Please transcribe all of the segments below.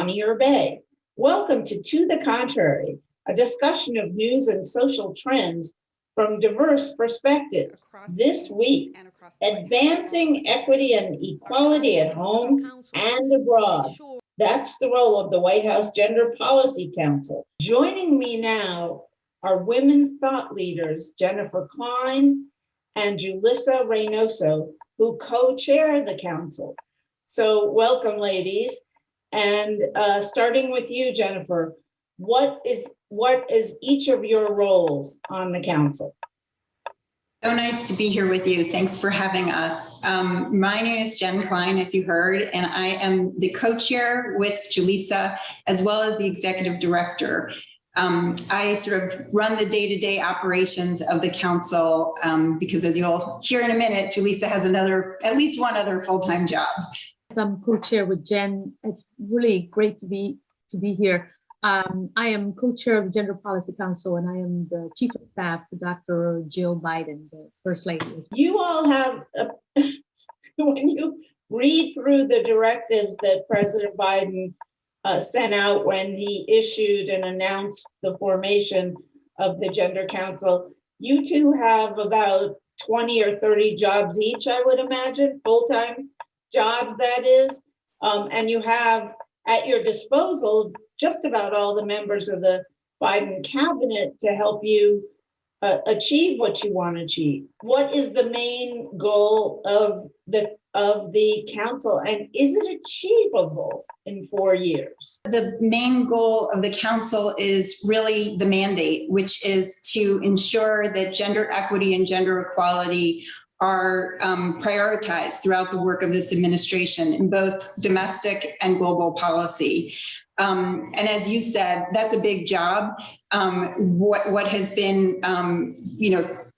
Bonnie Erbe. Welcome to the Contrary, a discussion of news and social trends from diverse perspectives. This week, advancing equity and equality at home and abroad. That's the role of the White House Gender Policy Council. Joining me now are women thought leaders, Jennifer Klein and Julissa Reynoso, who co-chair the council. So welcome, ladies. And starting with you, Jennifer, what is each of your roles on the council? So nice to be here with you. Thanks for having us. My name is Jen Klein, as you heard, and I am the co-chair with Julissa, as well as the executive director. I sort of run the day-to-day operations of the council because, as you'll hear in a minute, Julissa has at least one other full-time job. I'm co-chair with Jen. It's really great to be here. I am co-chair of the Gender Policy Council, and I am the chief of staff to Dr. Jill Biden, the First Lady. You all have, when you read through the directives that President Biden sent out when he issued and announced the formation of the Gender Council, you two have about 20 or 30 jobs each, I would imagine, full-time jobs, that is, and you have at your disposal just about all the members of the Biden cabinet to help you achieve what you want to achieve. What is the main goal of the council, and is it achievable in 4 years? The main goal of the council is really the mandate, which is to ensure that gender equity and gender equality are prioritized throughout the work of this administration in both domestic and global policy. And as you said, that's a big job. What has been,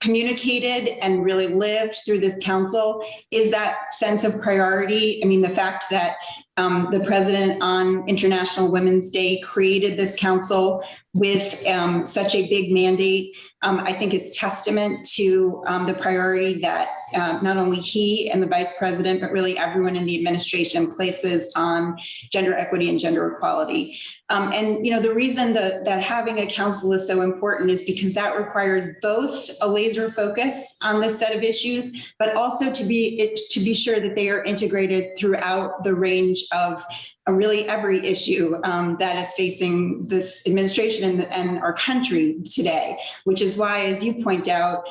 communicated and really lived through this council is that sense of priority. I mean, the fact that the president on International Women's Day created this council with such a big mandate, I think is testament to the priority that not only he and the vice president, but really everyone in the administration places on gender equity and gender equality. The reason that having a council is so important is because that requires both a laser focus on this set of issues, but also to be sure that they are integrated throughout the range of really every issue that is facing this administration and our country today, which is why, as you point out,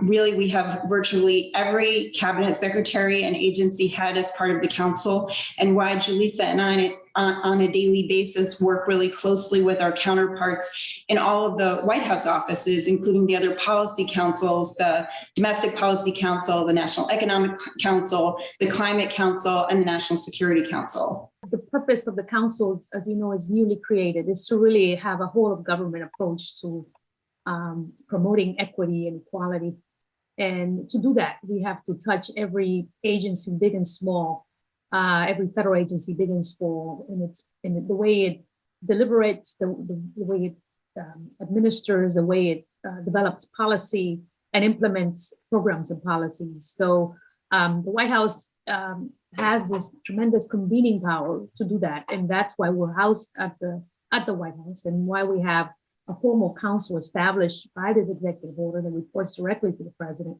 really we have virtually every cabinet secretary and agency head as part of the council, and why Julissa and I on a daily basis work really closely with our counterparts in all of the White House offices, including the other policy councils, the Domestic Policy Council, the National Economic Council, the Climate Council, and the National Security Council. The purpose of the council, as you know, is newly created, is to really have a whole of government approach to promoting equity and equality. And to do that, we have to touch every agency, big and small, every federal agency, big and small, and the way it deliberates, the way it administers, the way it develops policy and implements programs and policies. So the White House has this tremendous convening power to do that, and that's why we're housed at the White House, and why we have a formal council established by this executive order that reports directly to the president.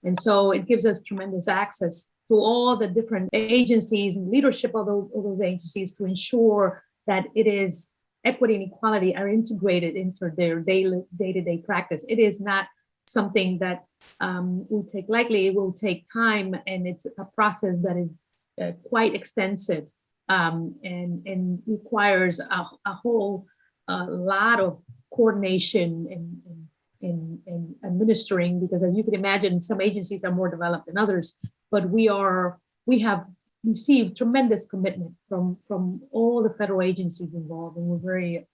And so it gives us tremendous access to all the different agencies and leadership of those agencies to ensure that it is equity and equality are integrated into their day-to-day practice. It is not something that will take lightly. It will take time, and it's a process that is quite extensive and requires a whole lot of coordination and administering, because as you can imagine, some agencies are more developed than others, but we have received tremendous commitment from all the federal agencies involved, and we're very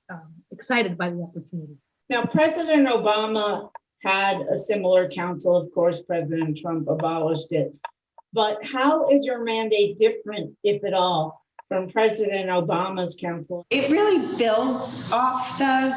excited by the opportunity. Now, President Obama had a similar council. Of course, President Trump abolished it. But how is your mandate different, if at all, from President Obama's council. It really builds off the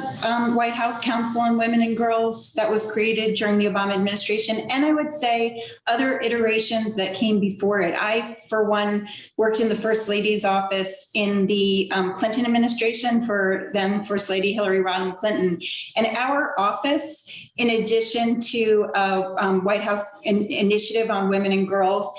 White House Council on Women and Girls that was created during the Obama administration. And I would say other iterations that came before it. I, for one, worked in the First Lady's office in the Clinton administration for then First Lady Hillary Rodham Clinton. And our office, in addition to White House initiative on women and girls,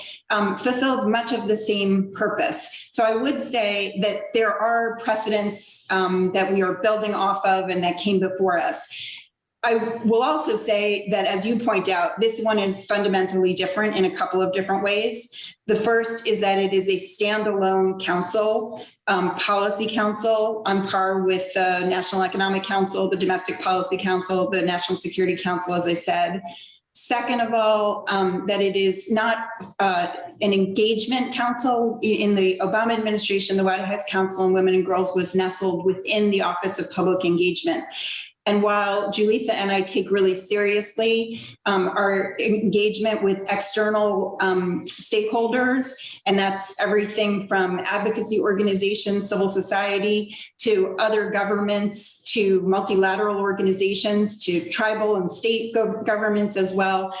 fulfilled much of the same purpose. So I would say that there are precedents that we are building off of and that came before us. I will also say that, as you point out, this one is fundamentally different in a couple of different ways. The first is that it is a standalone council, policy council on par with the National Economic Council, the Domestic Policy Council, the National Security Council, as I said. Second of all, that it is not an engagement council. In the Obama administration, the White House Council on Women and Girls was nestled within the Office of Public Engagement. And while Julissa and I take really seriously our engagement with external stakeholders, and that's everything from advocacy organizations, civil society, to other governments, to multilateral organizations, to tribal and state governments as well.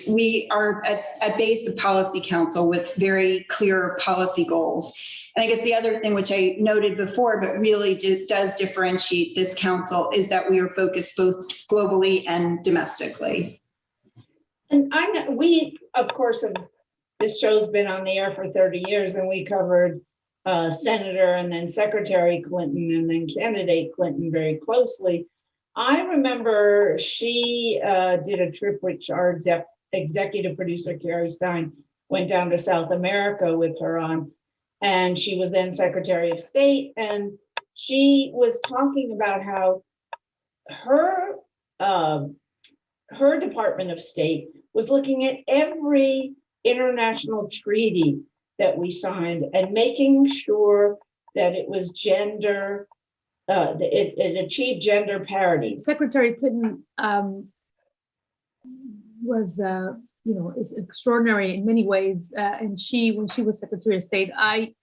We are at base a policy council with very clear policy goals. And I guess the other thing, which I noted before, but really does differentiate this council, is that we are focused both globally and domestically. And we, of course, this show's been on the air for 30 years, and we covered Senator and then Secretary Clinton and then candidate Clinton very closely. I remember she did a trip which our executive producer, Carrie Stein, went down to South America with her on. And she was then Secretary of State, and she was talking about how her Department of State was looking at every international treaty that we signed and making sure that it was gender, it achieved gender parity. Secretary Clinton was is extraordinary in many ways. And when she was Secretary of State, I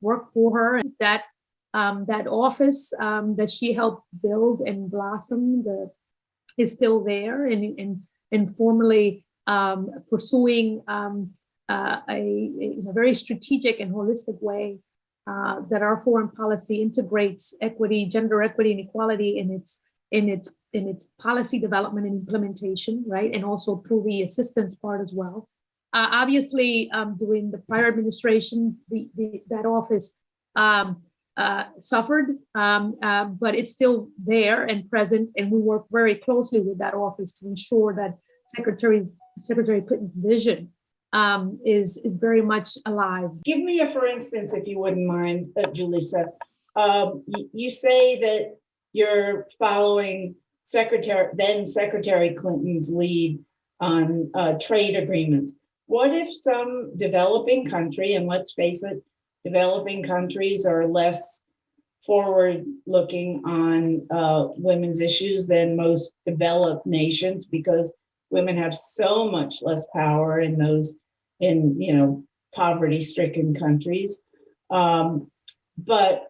worked for her. And that office that she helped build and blossom is still there and formally pursuing in a very strategic and holistic way that our foreign policy integrates equity, gender equity and equality in its policy development and implementation, right? And also through the assistance part as well. Obviously, during the prior administration, that office suffered, but it's still there and present. And we work very closely with that office to ensure that Secretary Clinton's vision is very much alive. Give me a for instance, if you wouldn't mind, Julissa. You say that you're following then Secretary Clinton's lead on trade agreements. What if some developing country, and let's face it, developing countries are less forward-looking on women's issues than most developed nations, because women have so much less power in those poverty-stricken countries. But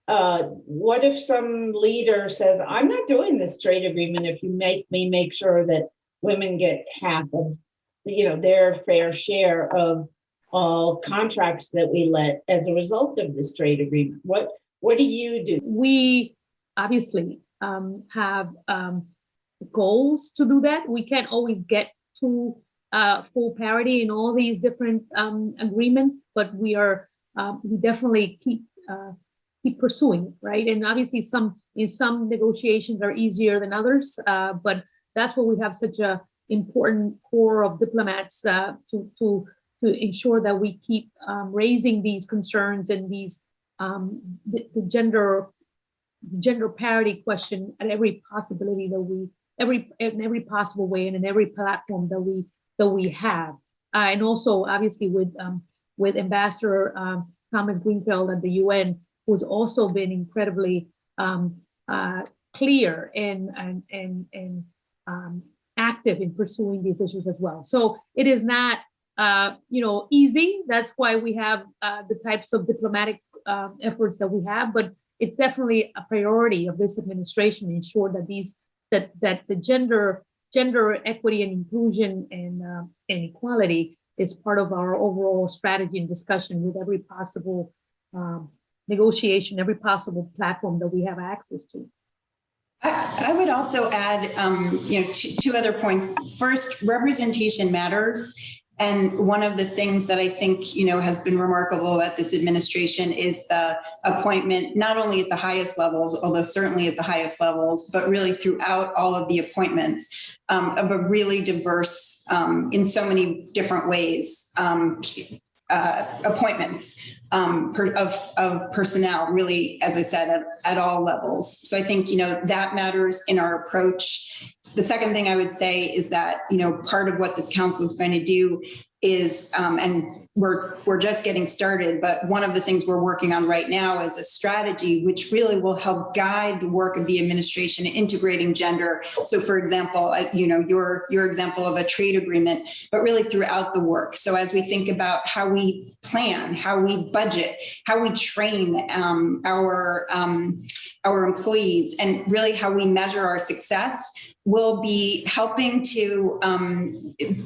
what if some leader says, I'm not doing this trade agreement if you make sure that women get half of their fair share of all contracts that we let as a result of this trade agreement? What do you do? We obviously have goals to do that. We can't always get to full parity in all these different agreements, but we definitely keep pursuing, right? And obviously some negotiations are easier than others, but that's why we have such a important core of diplomats to ensure that we keep raising these concerns and these the gender parity question at every possibility in every possible way and in every platform that we have, and also obviously with Ambassador Thomas Greenfield at the UN, who's also been incredibly clear and active in pursuing these issues as well. So it is not easy. That's why we have the types of diplomatic efforts that we have, but it's definitely a priority of this administration to ensure that that the gender equity and inclusion and equality is part of our overall strategy and discussion with every possible negotiation, every possible platform that we have access to. I would also add, two other points. First, representation matters. And one of the things that I think, has been remarkable about this administration is the appointment, not only at the highest levels, although certainly at the highest levels, but really throughout all of the appointments of a really diverse, in so many different ways, appointments of personnel, really, as I said, at all levels. So I think, that matters in our approach. The second thing I would say is that, part of what this council is going to do is, and we're just getting started, but one of the things we're working on right now is a strategy which really will help guide the work of the administration in integrating gender. So for example, your example of a trade agreement, but really throughout the work. So as we think about how we plan, how we budget, how we train our employees, and really how we measure our success, will be helping to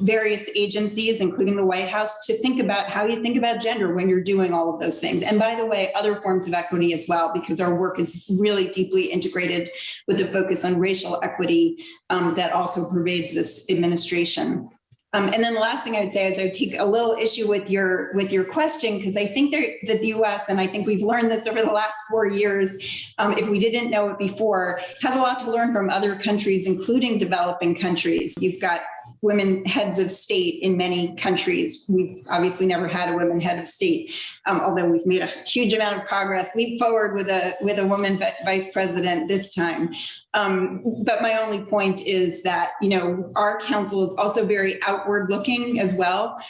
various agencies, including the White House, to think about how you think about gender when you're doing all of those things. And by the way, other forms of equity as well, because our work is really deeply integrated with the focus on racial equity that also pervades this administration. And then the last thing I would say is I would take a little issue with your question, because I think that the U.S., and I think we've learned this over the last 4 years, if we didn't know it before, has a lot to learn from other countries, including developing countries. You've got women heads of state in many countries. We've obviously never had a woman head of state, although we've made a huge amount of progress, leap forward with a woman vice president this time. But my only point is that, our council is also very outward looking as well,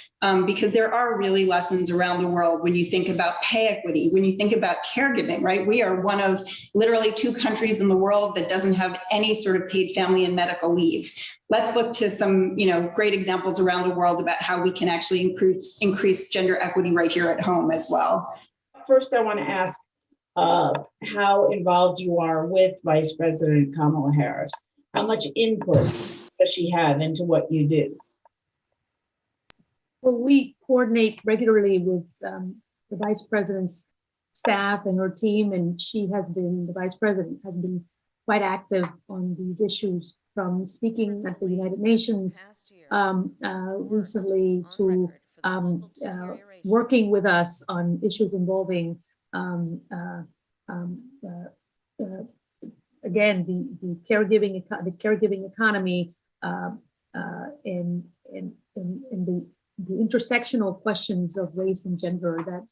because there are really lessons around the world when you think about pay equity, when you think about caregiving, right? We are one of literally 2 countries in the world that doesn't have any sort of paid family and medical leave. Let's look to some, great examples around the world about how we can actually increase gender equity right here at home as well. First, I want to ask how involved you are with Vice President Kamala Harris. How much input does she have into what you do? Well, we coordinate regularly with the Vice President's staff and her team, and the Vice President has been quite active on these issues, from speaking at the United Nations recently to working with us on issues involving again the caregiving economy and the intersectional questions of race and gender that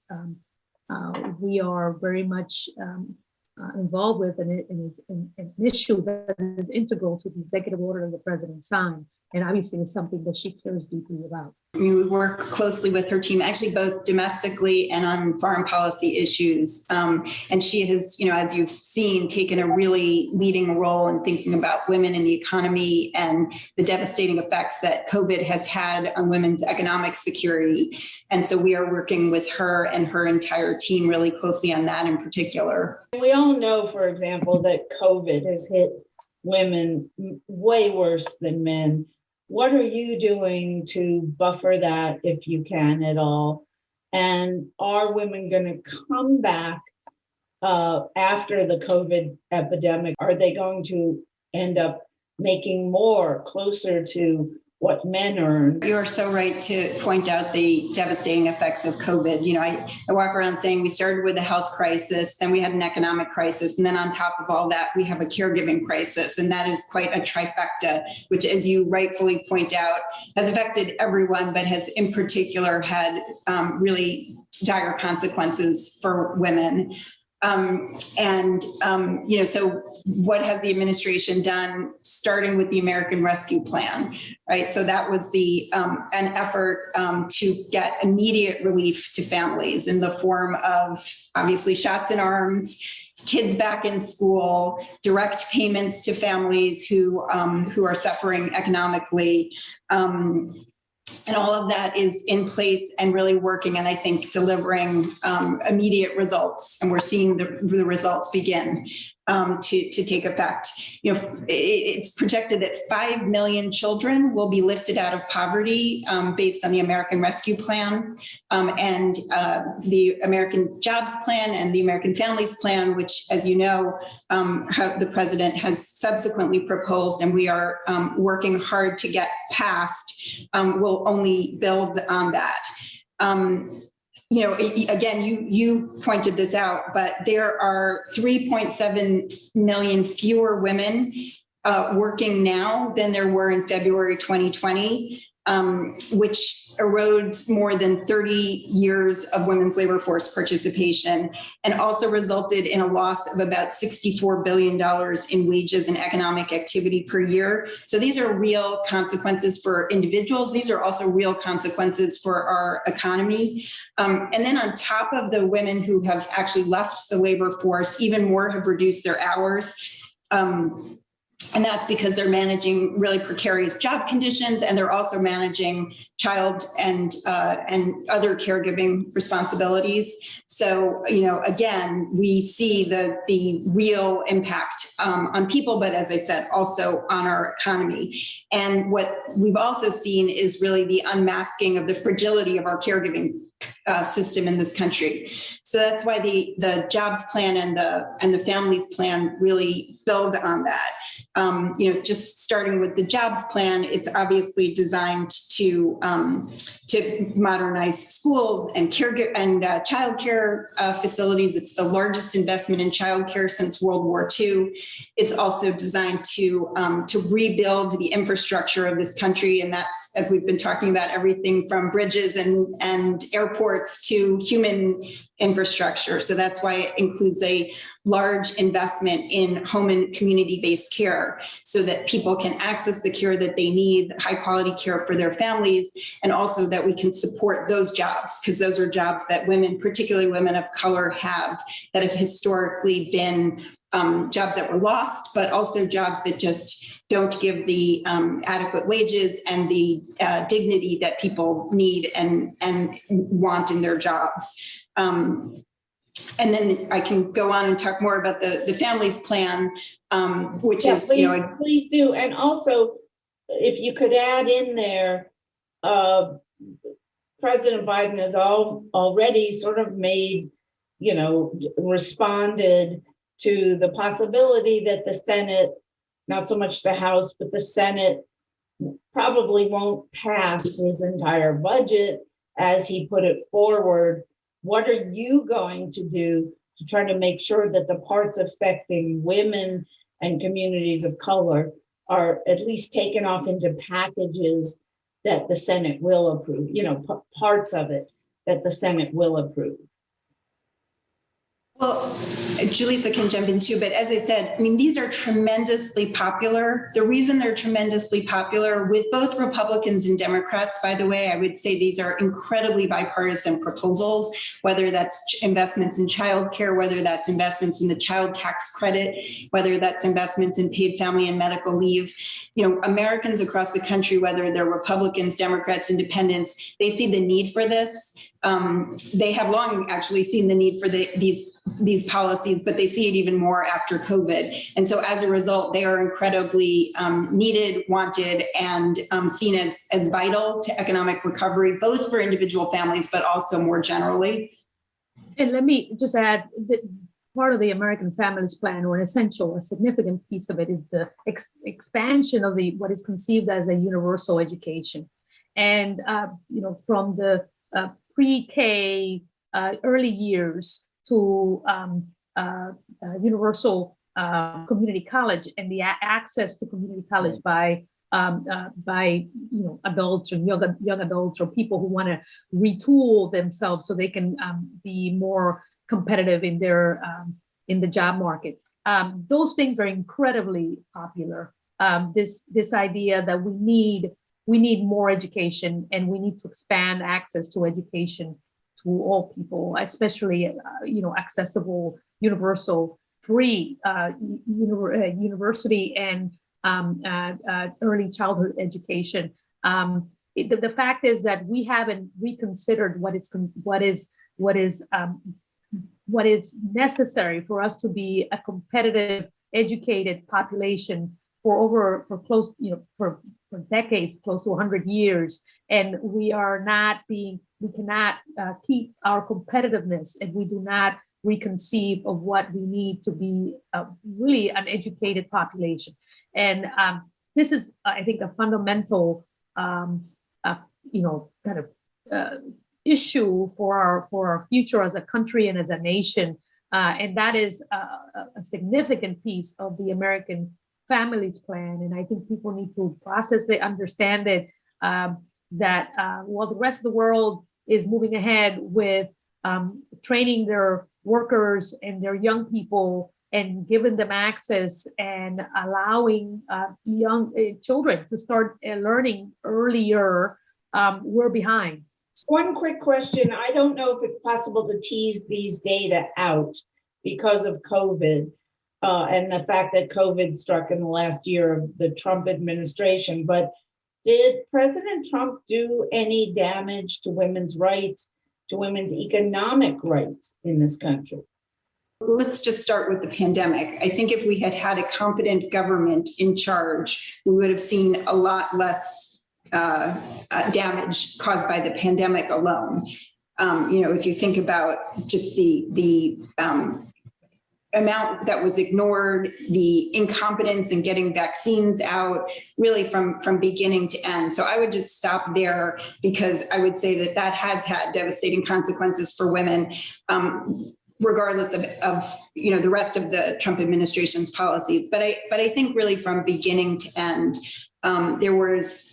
we are very much involved with, and it's an issue that is integral to the executive order the president signed, and obviously is something that she cares deeply about. We work closely with her team, actually both domestically and on foreign policy issues. And she has, as you've seen, taken a really leading role in thinking about women in the economy and the devastating effects that COVID has had on women's economic security. And so we are working with her and her entire team really closely on that in particular. We all know, for example, that COVID has hit women way worse than men. What are you doing to buffer that, if you can at all? And are women going to come back after the COVID epidemic? Are they going to end up making more, closer to what men earn? You are so right to point out the devastating effects of COVID. I walk around saying we started with a health crisis, then we had an economic crisis, and then on top of all that, we have a caregiving crisis. And that is quite a trifecta, which, as you rightfully point out, has affected everyone, but has in particular had really dire consequences for women. So what has the administration done, starting with the American Rescue Plan, right? So that was an effort to get immediate relief to families in the form of, obviously, shots in arms, kids back in school, direct payments to families who are suffering economically, And all of that is in place and really working, and I think delivering immediate results. And we're seeing the results begin to take effect. You know, it's projected that 5 million children will be lifted out of poverty based on the American Rescue Plan and the American Jobs Plan and the American Families Plan, which, as you know, the president has subsequently proposed, and we are working hard to get passed, will only build on that. You know, again, you pointed this out, but there are 3.7 million fewer women working now than there were in February 2020, which erodes more than 30 years of women's labor force participation, and also resulted in a loss of about $64 billion in wages and economic activity per year. So these are real consequences for individuals. These are also real consequences for our economy. And then on top of the women who have actually left the labor force, even more have reduced their hours. And that's because they're managing really precarious job conditions, and they're also managing child and other caregiving responsibilities. So, you know, again, we see the real impact on people, but as I said, also on our economy. And what we've also seen is really the unmasking of the fragility of our caregiving system in this country. So that's why the jobs plan and the families plan really build on that. You know, just starting with the jobs plan, it's obviously designed to modernize schools and childcare facilities. It's the largest investment in childcare since World War II. It's also designed to rebuild the infrastructure of this country, and that's, as we've been talking about, everything from bridges and airports to human infrastructure. So that's why it includes a large investment in home and community-based care so that people can access the care that they need, high quality care for their families, and also that we can support those jobs, because those are jobs that women, particularly women of color, have that have historically been jobs that were lost, but also jobs that just don't give the adequate wages and the dignity that people need and want in their jobs. And then I can go on and talk more about the families plan, which is, please, you know, please do. And also, if you could add in there, President Biden has already sort of made, you know, responded to the possibility that the Senate, not so much the House, but the Senate probably won't pass his entire budget as he put it forward. What are you going to do to try to make sure that the parts affecting women and communities of color are at least taken off into packages that the Senate will approve, you know, parts of it that the Senate will approve? Well, Julissa can jump in too, but as I said, I mean, these are tremendously popular. The reason they're tremendously popular with both Republicans and Democrats, by the way, I would say these are incredibly bipartisan proposals, whether that's investments in childcare, whether that's investments in the child tax credit, whether that's investments in paid family and medical leave. You know, Americans across the country, whether they're Republicans, Democrats, Independents, they see the need for this. They have long actually seen the need for these policies, but they see it even more after COVID. And so as a result, they are incredibly needed, wanted, and seen as vital to economic recovery, both for individual families, but also more generally. And let me just add that part of the American Families Plan, or a significant piece of it, is the expansion of what is conceived as a universal education. And, you know, from the pre-K early years to universal community college, and the access to community college by you know, adults or young adults or people who want to retool themselves so they can be more competitive in their in the job market. Those things are incredibly popular. This idea that we need more education, and we need to expand access to education to all people, especially you know, accessible, universal, free university and early childhood education. the fact is that we haven't reconsidered what is necessary for us to be a competitive, educated population for decades, close to 100 years, and we cannot keep our competitiveness, and we do not reconceive of what we need to be really an educated population. And this is, I think, a fundamental, issue for our future as a country and as a nation. And that is a significant piece of the American Families Plan. And I think people need to process it, understand it, that while the rest of the world is moving ahead with training their workers and their young people and giving them access and allowing young children to start learning earlier, we're behind. One quick question. I don't know if it's possible to tease these data out because of COVID and the fact that COVID struck in the last year of the Trump administration, but did President Trump do any damage to women's rights, to women's economic rights in this country? Let's just start with the pandemic. I think if we had had a competent government in charge, we would have seen a lot less damage caused by the pandemic alone. If you think about just the amount that was ignored, the incompetence in getting vaccines out, really from beginning to end. So I would just stop there, because I would say that has had devastating consequences for women, regardless of the rest of the Trump administration's policies. But I think really from beginning to end, there was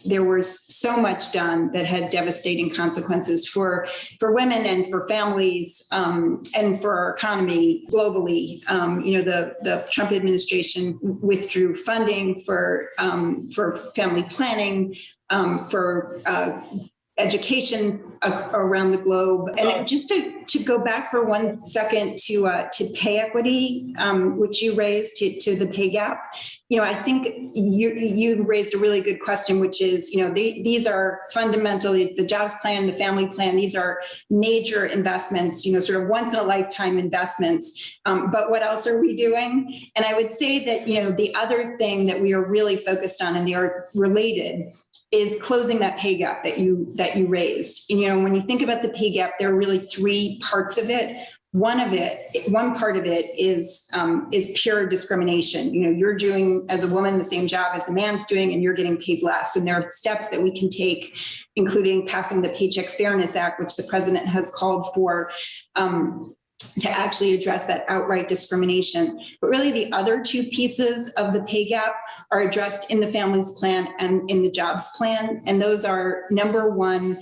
so much done that had devastating consequences for women and for families, and for our economy globally. The Trump administration withdrew funding for family planning, for education around the globe. And just to go back for 1 second to pay equity, which you raised, to the pay gap, I think you raised a really good question, which is, these are fundamentally the jobs plan, the family plan. These are major investments, sort of once in a lifetime investments. But what else are we doing? And I would say that, the other thing that we are really focused on, and they are related, is closing that pay gap that you raised. When you think about the pay gap, there are really three parts of it. One part of it is pure discrimination. You're doing as a woman the same job as the man's doing, and you're getting paid less. And there are steps that we can take, including passing the Paycheck Fairness Act, which the president has called for, to actually address that outright discrimination. But really the other two pieces of the pay gap are addressed in the Families Plan and in the Jobs Plan. And those are, number one,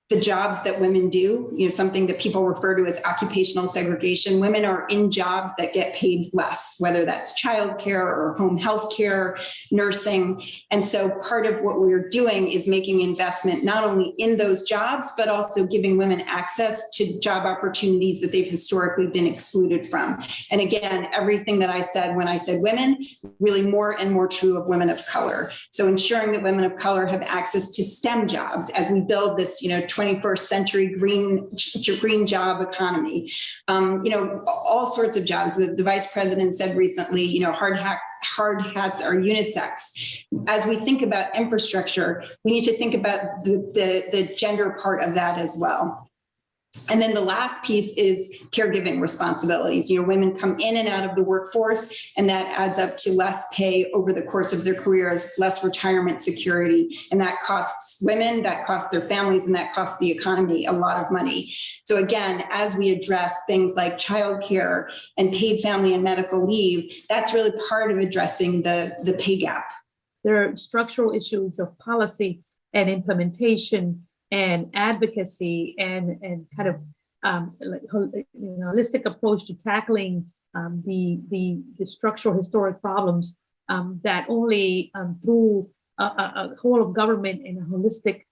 the jobs that women do, something that people refer to as occupational segregation. Women are in jobs that get paid less, whether that's childcare or home health care, nursing. And so part of what we're doing is making investment not only in those jobs, but also giving women access to job opportunities that they've historically been excluded from. And again, everything that I said when I said women, really more and more true of women of color. So ensuring that women of color have access to STEM jobs as we build this, 21st century green job economy, all sorts of jobs. The vice president said recently, hard hats are unisex. As we think about infrastructure, we need to think about the gender part of that as well. And then the last piece is caregiving responsibilities. Women come in and out of the workforce, and that adds up to less pay over the course of their careers, less retirement security. And that costs women, that costs their families, and that costs the economy a lot of money. So again, as we address things like childcare and paid family and medical leave, that's really part of addressing the pay gap. There are structural issues of policy and implementation and advocacy and kind of holistic approach to tackling the structural historic problems that only through a whole of government and a holistic,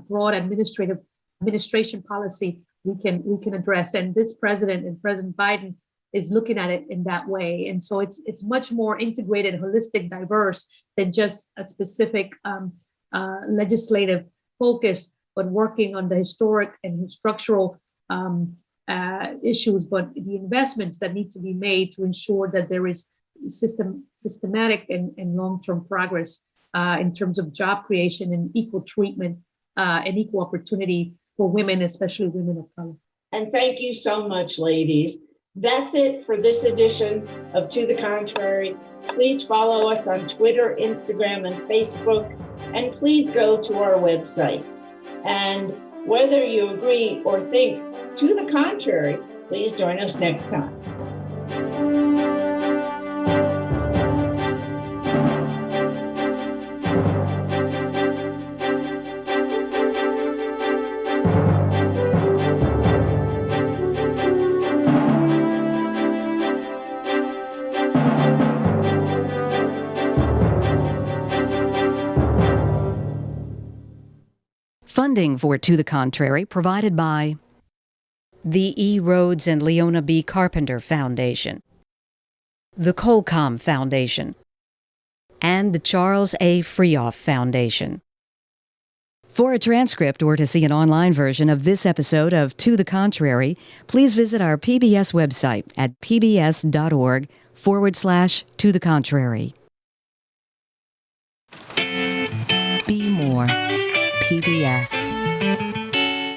broad administration policy we can address. And this president and President Biden is looking at it in that way. And so it's much more integrated, holistic, diverse than just a specific legislative focus, but working on the historic and structural issues, but the investments that need to be made to ensure that there is systematic and long-term progress in terms of job creation and equal treatment and equal opportunity for women, especially women of color. And thank you so much, ladies. That's it for this edition of To the Contrary. Please follow us on Twitter, Instagram, and Facebook, and please go to our website. And whether you agree or think to the contrary, please join us next time. Funding for To the Contrary provided by the E. Rhodes and Leona B. Carpenter Foundation, the Colcom Foundation, and the Charles A. Frueauff Foundation. For a transcript or to see an online version of this episode of To the Contrary, please visit our PBS website at pbs.org/To the Contrary. Be more. PBS.